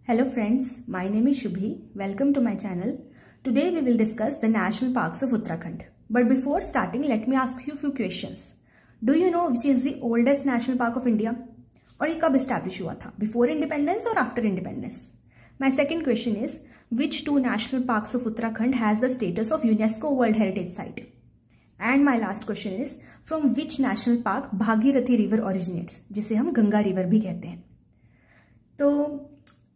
Hello friends, my name is Shubhi. Welcome to my channel. Today we will discuss the national parks of Uttarakhand. But before starting, let me ask you a few questions. Do you know which is the oldest national park of India? और ये कब establish हुआ था? Before independence or after independence? My second question is, which two national parks of Uttarakhand has the status of UNESCO World Heritage Site? And my last question is, from which national park Bhagirathi River originates, जिसे हम Ganga river भी कहते हैं. तो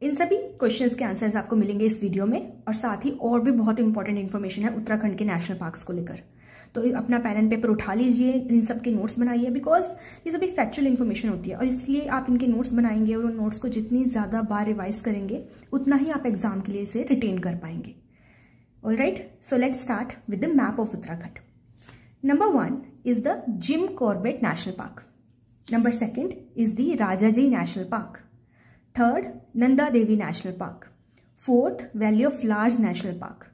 इन सभी questions के answers आपको मिलेंगे इस वीडियो में, और साथ ही और भी बहुत इंपॉर्टेंट इन्फॉर्मेशन है उत्तराखंड के नेशनल पार्क्स को लेकर. तो अपना पेन एंड पेपर उठा लीजिए, इन सब के नोट्स बनाइए, बिकॉज ये सभी फैक्चुअल इन्फॉर्मेशन होती है और इसलिए आप इनके नोट्स बनाएंगे और उन नोट्स को जितनी ज्यादा बार रिवाइज करेंगे उतना ही आप एग्जाम के लिए इसे रिटेन कर पाएंगे. Alright, so let's start with the map of Uttarakhand. Number 1 is the Jim Corbett National Park. Number 2 is the Rajaji National Park. 3rd, Nanda Devi National Park. 4th, Valley of Flowers National Park.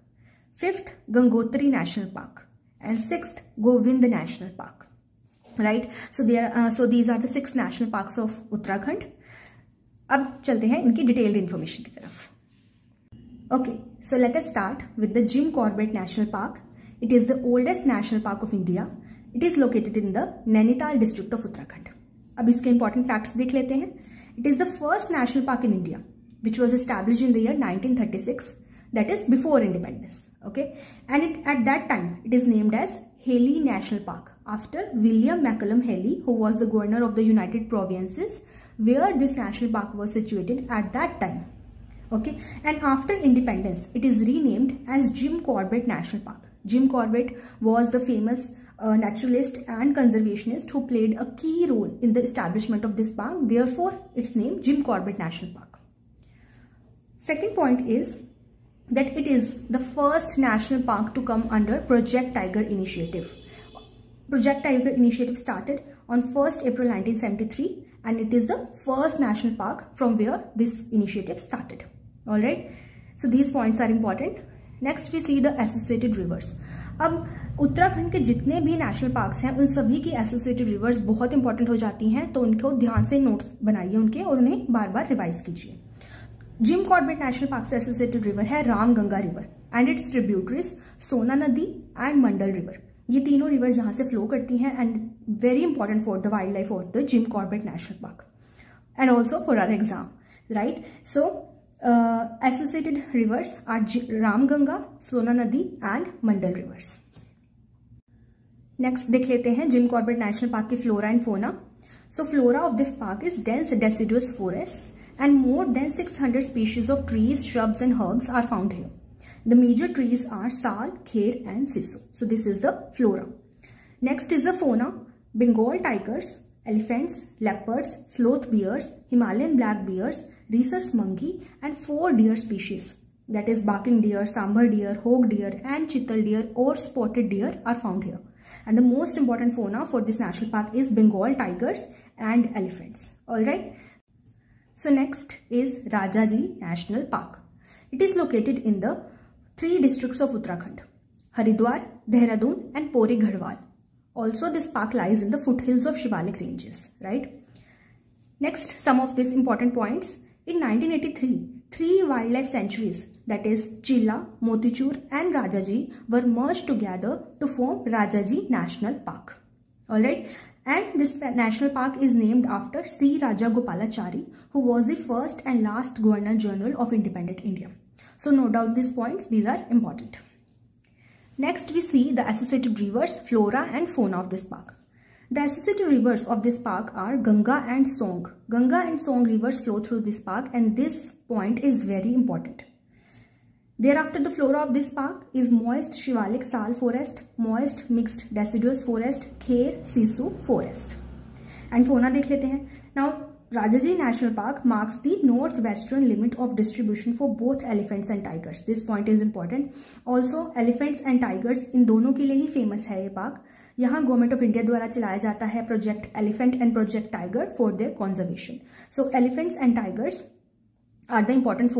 5th, Gangotri National Park. And 6th, Govind National Park. Right? So these are the 6 national parks of Uttarakhand. अब चलते हैं इनकी detailed information की तरफ. Okay, so let us start with the Jim Corbett National Park. It is the oldest national park of India. It is located in the Nainital district of Uttarakhand. अब इसके important facts देख लेते हैं. It is the first national park in India, which was established in the year 1936. That is before independence. Okay, and at that time it is named as Haley National Park after William McCallum Haley, who was the governor of the United Provinces, where this national park was situated at that time. Okay, and after independence it is renamed as Jim Corbett National Park. Jim Corbett was the famous naturalist and conservationist who played a key role in the establishment of this park. Therefore, its name Jim Corbett National Park. Second point is that it is the first national park to come under Project Tiger initiative. Project Tiger initiative started on 1st April 1973 and it is the first national park from where this initiative started. All right. So these points are important. Next we see the associated rivers. अब उत्तराखंड के जितने भी national parks हैं उन सभी की associated reverse बहुत important हो जाती हैं, तो उनको ध्यान से नोट्स बनाइए उनके और उन्हें बार बार रिवाइज कीजिए. जिम कॉर्बेट नेशनल पार्क से एसोसिएटेड रिवर है Ram Ganga river and it's tributaries सोना नदी एंड मंडल रिवर. ये तीनों रिवर जहां से फ्लो करती हैं and very important for the wild life of the Jim Corbett national park and also for our exam. Right, so associated rivers are Ram Ganga, Sona Nadi and Mandal rivers. Next देख लेते हैं gym Corbett national park की flora and फोना. So flora of this park is dense deciduous forests and more than 600 species of trees, shrubs and herbs are found here. The major trees are sal, kher and sisu. So this is the flora. Next is the fauna. Bengal tigers, elephants, leopards, sloth bears, Himalayan black bears, rhesus monkey and 4 deer species, that is barking deer, sambar deer, hog deer and chital deer or spotted deer are found here. And the most important fauna for this national park is Bengal tigers and elephants. All right. So next is Rajaji National Park. It is located in the 3 districts of Uttarakhand: Haridwar, Dehradun and Pori Garhwal. Also this park lies in the foothills of Shivalik ranges. Right. Next, some of these important points. In 1983, 3 wildlife sanctuaries, that is Chilla, Motichur and Rajaji, were merged together to form Rajaji National Park. Alright, and this national park is named after C. Rajagopalachari, who was the first and last Governor General of independent India. So note down these points, these are important. Next we see the associated rivers, flora and fauna of this park. The associated rivers of this park are Ganga and Song. Ganga and Song rivers flow through this park and this point is very important. Thereafter the flora of this park is moist Shivalik Sal forest, moist mixed deciduous forest, Kher Sisu forest. And fauna देख लेते हैं. Now Rajaji National Park marks the northwestern limit of distribution for both elephants and tigers. This point is important. Also elephants and tigers इन दोनों के लिए ही famous है ये park. यहाँ government of India द्वारा चलाया जाता है project elephant and project tiger for their conservation. So elephants and tigers are the important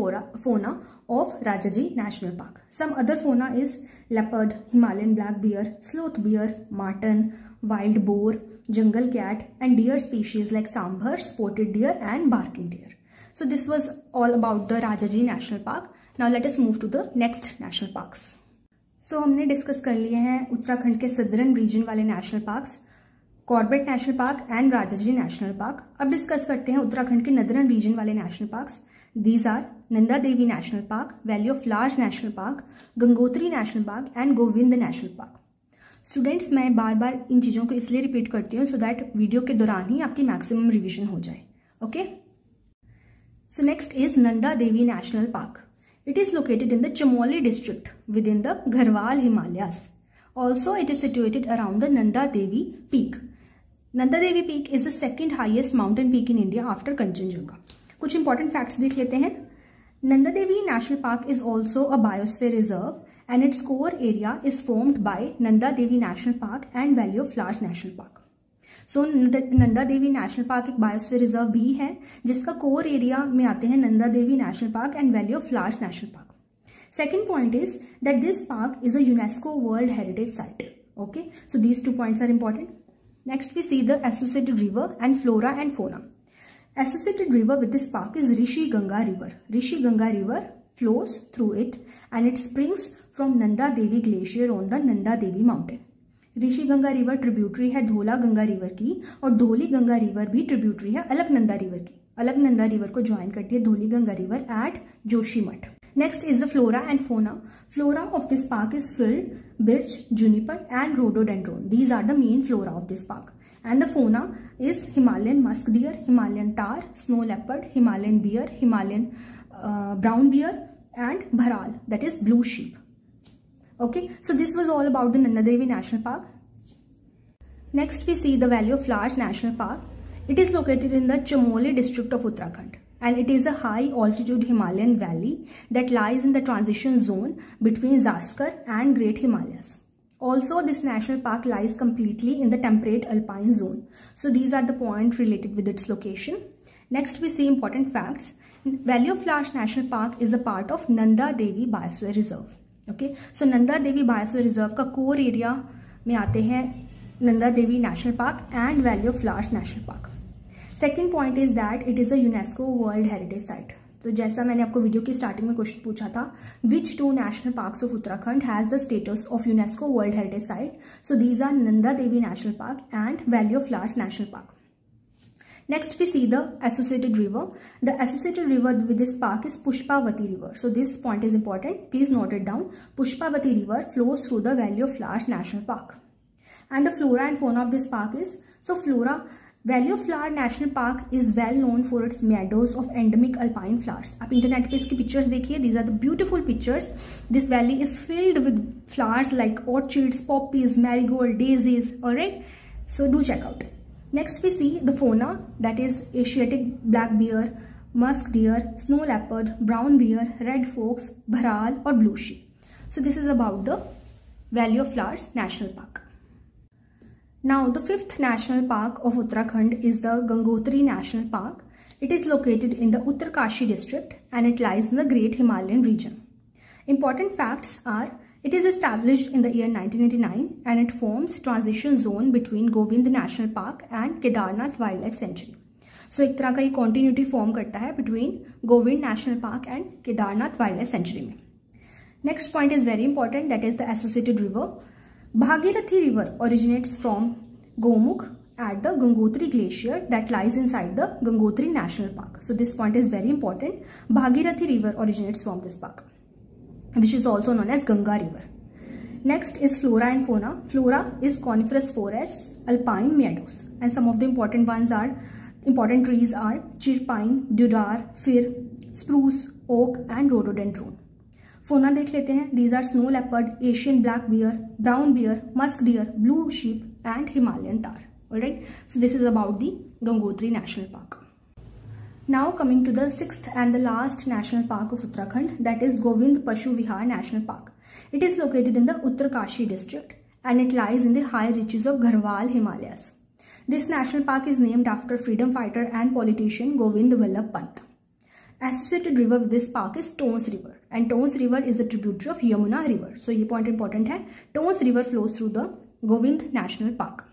fauna of Rajaji National Park. Some other fauna is leopard, Himalayan black bear, sloth bear, marten, wild boar, jungle cat and deer species like sambar, spotted deer and barking deer. So this was all about the Rajaji National Park. Now let us move to the next national parks. So हमने discuss कर लिए हैं उत्तराखंड के southern region वाले national parks, Corbett national park and Rajaji national park. अब discuss करते हैं उत्तराखंड के नदर्न रीजन वाले national parks. These are Nanda Devi national park, valley of flowers national park, Gangotri national park and Govind national park. Students, मैं बार बार इन चीज़ों को इसलिए रिपीट करती हूँ सो दैट वीडियो के दौरान ही आपकी मैक्सिमम रिविजन हो जाए. Okay, so next is Nanda Devi national park. It is located in the Chamoli district within the Garhwal Himalayas. Also, it is situated around the Nanda Devi Peak. Nanda Devi Peak is the second highest mountain peak in India after Kanchenjunga. कुछ important facts देख लेते हैं. Nanda Devi National Park is also a biosphere reserve and its core area is formed by Nanda Devi National Park and Valley of Flowers National Park. So Nanda Devi national park एक biosphere reserve भी है जिसका core area में आते हैं Nanda Devi national park and valley of flowers national park. Second point is that this park is a UNESCO world heritage site. Okay, so these 2 points are important. Next we see the associated river and flora and fauna. Associated river with this park is Rishi Ganga river. Rishi Ganga river flows through it and it springs from Nanda Devi glacier on the Nanda Devi mountain. Rishi Ganga river tributary है Dhaula Ganga river की और Dhauli Ganga river भी tributary है Alaknanda river की. Alaknanda river को join करती है Dhauli Ganga river at Joshimath. Next is the flora and fauna. Flora of this park is fir, birch, juniper and rhododendron. These are the main flora of this park. And the fauna is Himalayan musk deer, Himalayan tahr, snow leopard, Himalayan bear, Himalayan brown bear and bharal, that is blue sheep. Okay, so this was all about the Nanda Devi National Park. Next we see the Valley of Flowers National Park. It is located in the Chamoli district of Uttarakhand and it is a high altitude Himalayan valley that lies in the transition zone between Zaskar and Great Himalayas. Also, this national park lies completely in the temperate alpine zone. So these are the points related with its location. Next we see important facts. Valley of Flowers National Park is a part of Nanda Devi Biosphere Reserve. Okay, so Nanda Devi biosphere reserve का core area में आते हैं Nanda Devi national park and valley of flowers national park. Second point is that it is a UNESCO world heritage site. तो जैसा मैंने आपको video की starting में क्वेश्चन पूछा था, which 2 national parks of Uttarakhand has the status of UNESCO world heritage site. So these are Nanda Devi national park and valley of flowers national park. Next we see the associated river. The associated river with this park is Pushpavati river. So this point is important. Please note it down. Pushpavati river flows through the Valley of Flowers National Park. And the flora and fauna of this park is, so flora, Valley of Flower National Park is well known for its meadows of endemic alpine flowers. आप internet पे इसकी pictures देखिए. These are the beautiful pictures. This valley is filled with flowers like orchids, poppies, marigold, daisies. Alright, so do check out. Next we see the fauna, that is Asiatic black bear, musk deer, snow leopard, brown bear, red fox, bharal or blue sheep. So this is about the Valley of Flowers National Park. Now the 5th national park of Uttarakhand is the Gangotri National Park. It is located in the Uttarkashi district and it lies in the Great Himalayan region. Important facts are, it is established in the year 1989 and it forms transition zone between Govind National Park and Kedarnath Wildlife Sanctuary. So एक तरह का ये continuity form करता है between Govind National Park and Kedarnath Wildlife Sanctuary में. Next point is very important, that is the associated river. Bhagirathi river originates from Gomukh at the Gangotri glacier that lies inside the Gangotri National Park. So this point is very important. Bhagirathi river originates from this park, which is also known as Ganga river. Next is flora and fauna. Flora is coniferous forests, alpine meadows, and some of the important trees are chirpine, deodar, fir, spruce, oak and rhododendron. Fauna देख लेते हैं. These are snow leopard, Asian black bear, brown bear, musk deer, blue sheep and Himalayan tar. Alright, so this is about the Gangotri National Park. Now coming to the 6th and the last national park of Uttarakhand, that is Govind Pashu Vihar National Park. It is located in the Uttarkashi district and it lies in the high reaches of Garhwal Himalayas. This national park is named after freedom fighter and politician Govind Vallabh Pant. Associated river with this park is Tons River and Tons River is the tributary of Yamuna River. So ये point important है. Tons River flows through the Govind National Park.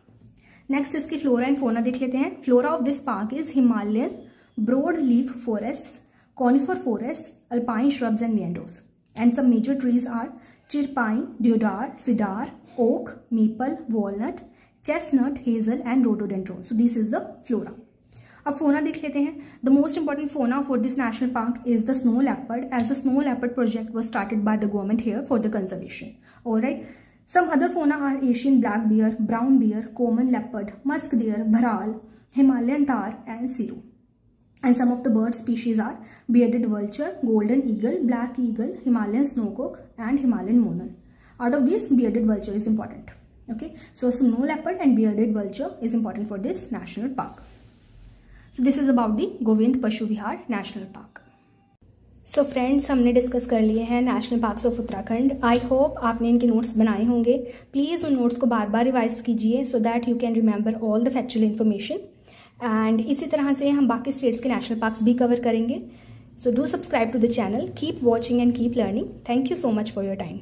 Next इसकी flora and fauna देख लेते हैं. Flora of this park is Himalayan broadleaf forests, conifer forests, alpine shrubs and meadows. And some major trees are chirpine, deodar, cedar, oak, maple, walnut, chestnut, hazel and rhododendron. So this is the flora. अब fauna देख लेते हैं. The most important fauna for this national park is the snow leopard, as the snow leopard project was started by the government here for the conservation. Alright. Some other fauna are Asian black bear, brown bear, common leopard, musk deer, bharal, Himalayan tahr and siru. And some of the bird species are bearded vulture, golden eagle, black eagle, Himalayan snowcock and Himalayan monal. Out of these, bearded vulture is important. Okay, so snow leopard and bearded vulture is important for this national park. So this is about the Govind Pashu Vihar National Park. So friends, हमने discuss कर लिए हैं national parks of Uttarakhand. I hope आपने इनके notes बनाए होंगे. Please उन notes को बार बार रिवाइज कीजिए so that you can remember all the factual information. And इसी तरह से हम बाकी स्टेट्स के नेशनल पार्क्स भी कवर करेंगे. So do subscribe to the channel. Keep watching and keep learning. Thank you so much for your time.